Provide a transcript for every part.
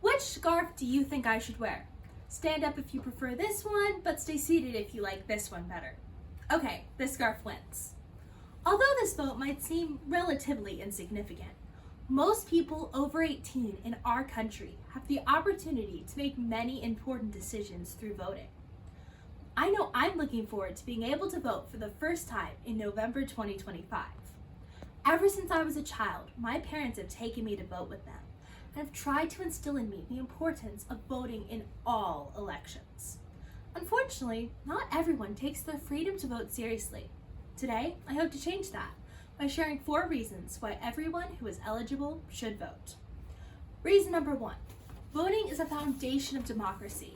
Which scarf do you think I should wear? Stand up if you prefer this one, but stay seated if you like this one better. Okay, this scarf wins. Although this vote might seem relatively insignificant, most people over 18 in our country have the opportunity to make many important decisions through voting. I know I'm looking forward to being able to vote for the first time in November 2025. Ever since I was a child, my parents have taken me to vote with them and have tried to instill in me the importance of voting in all elections. Unfortunately, not everyone takes their freedom to vote seriously. Today, I hope to change that by sharing 4 reasons why everyone who is eligible should vote. Reason number 1, voting is a foundation of democracy.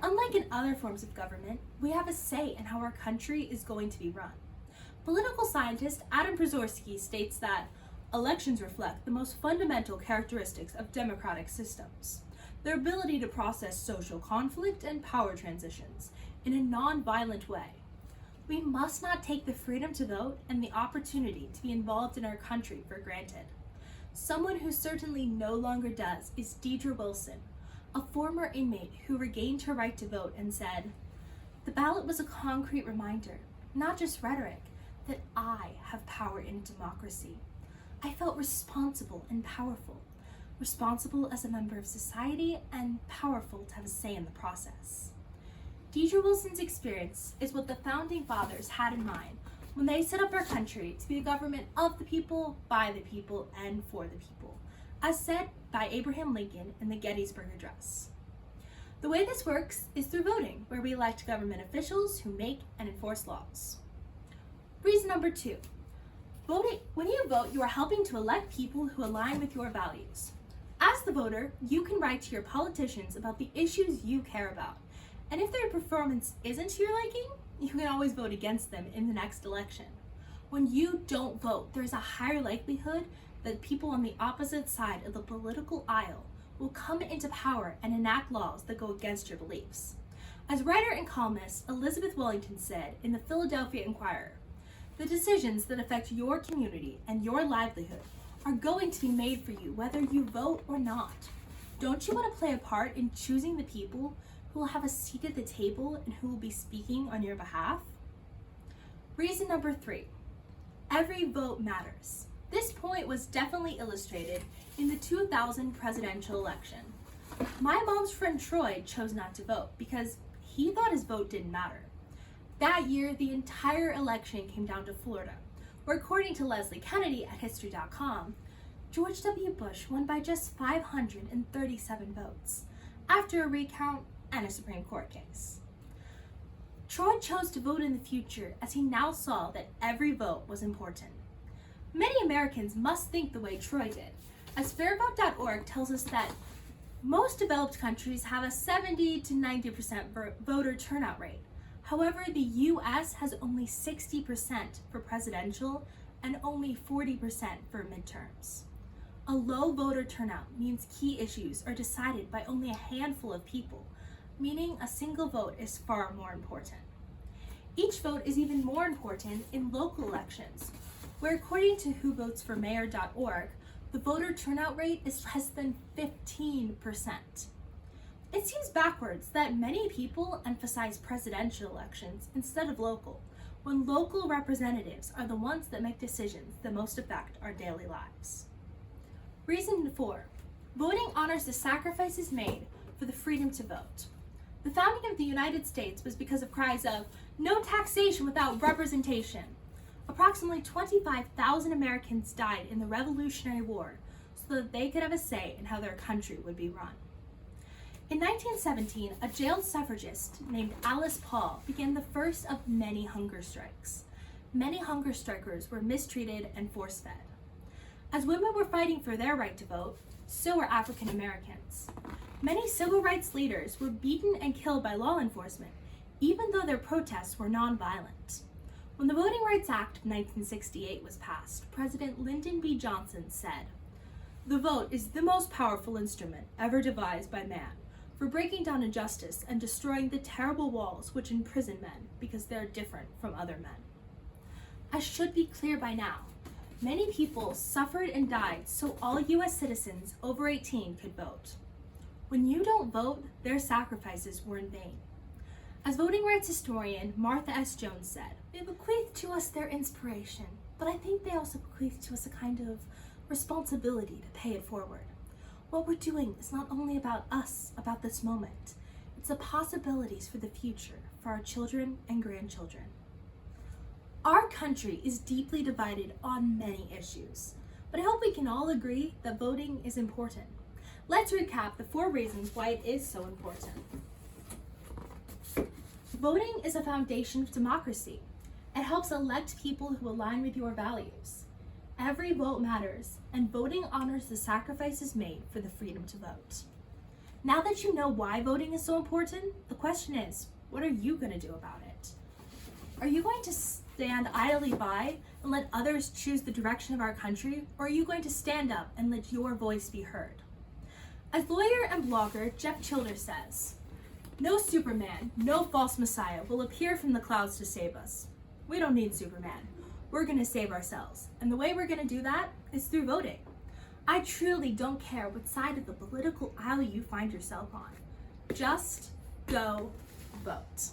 Unlike in other forms of government, we have a say in how our country is going to be run. Political scientist Adam Przeworski states that elections reflect the most fundamental characteristics of democratic systems: their ability to process social conflict and power transitions in a non-violent way. We must not take the freedom to vote and the opportunity to be involved in our country for granted. Someone who certainly no longer does is Deidre Wilson, a former inmate who regained her right to vote and said, "The ballot was a concrete reminder, not just rhetoric, that I have power in a democracy. I felt responsible and powerful, responsible as a member of society and powerful to have a say in the process." Deidre Wilson's experience is what the founding fathers had in mind when they set up our country to be a government of the people, by the people, and for the people, as said by Abraham Lincoln in the Gettysburg Address. The way this works is through voting, where we elect government officials who make and enforce laws. Reason number 2, voting. When you vote, you are helping to elect people who align with your values. As the voter, you can write to your politicians about the issues you care about, and if their performance isn't to your liking, you can always vote against them in the next election. When you don't vote, there's a higher likelihood that people on the opposite side of the political aisle will come into power and enact laws that go against your beliefs. As writer and columnist Elizabeth Wellington said in the Philadelphia Inquirer, "The decisions that affect your community and your livelihood are going to be made for you whether you vote or not. Don't you want to play a part in choosing the people who will have a seat at the table and who will be speaking on your behalf?" Reason number 3, every vote matters. This point was definitely illustrated in the 2000 presidential election. My mom's friend Troy chose not to vote because he thought his vote didn't matter. That year, the entire election came down to Florida, where according to Leslie Kennedy at History.com, George W. Bush won by just 537 votes, after a recount and a Supreme Court case. Troy chose to vote in the future as he now saw that every vote was important. Many Americans must think the way Troy did, as fairvote.org tells us that most developed countries have a 70 to 90% voter turnout rate. However, the US has only 60% for presidential and only 40% for midterms. A low voter turnout means key issues are decided by only a handful of people, meaning a single vote is far more important. Each vote is even more important in local elections, where according to whovotesformayor.org, the voter turnout rate is less than 15%. It seems backwards that many people emphasize presidential elections instead of local, when local representatives are the ones that make decisions that most affect our daily lives. Reason 4, voting honors the sacrifices made for the freedom to vote. The founding of the United States was because of cries of "no taxation without representation." Approximately 25,000 Americans died in the Revolutionary War so that they could have a say in how their country would be run. In 1917, a jailed suffragist named Alice Paul began the first of many hunger strikes. Many hunger strikers were mistreated and force-fed. As women were fighting for their right to vote, so were African Americans. Many civil rights leaders were beaten and killed by law enforcement, even though their protests were nonviolent. When the Voting Rights Act of 1968 was passed, President Lyndon B. Johnson said, "The vote is the most powerful instrument ever devised by man for breaking down injustice and destroying the terrible walls which imprison men because they are different from other men." I should be clear by now, many people suffered and died so all US citizens over 18 could vote. When you don't vote, their sacrifices were in vain. As voting rights historian Martha S. Jones said, "They bequeath to us their inspiration, but I think they also bequeath to us a kind of responsibility to pay it forward. What we're doing is not only about us, about this moment. It's the possibilities for the future, for our children and grandchildren." Our country is deeply divided on many issues, but I hope we can all agree that voting is important. Let's recap the 4 reasons why it is so important. Voting is a foundation of democracy. It helps elect people who align with your values. Every vote matters, and voting honors the sacrifices made for the freedom to vote. Now that you know why voting is so important, the question is, what are you going to do about it? Are you going to stand idly by and let others choose the direction of our country, or are you going to stand up and let your voice be heard? As lawyer and blogger Jeff Childers says, "No Superman, no false messiah will appear from the clouds to save us. We don't need Superman. We're going to save ourselves. And the way we're going to do that is through voting." I truly don't care what side of the political aisle you find yourself on. Just go vote.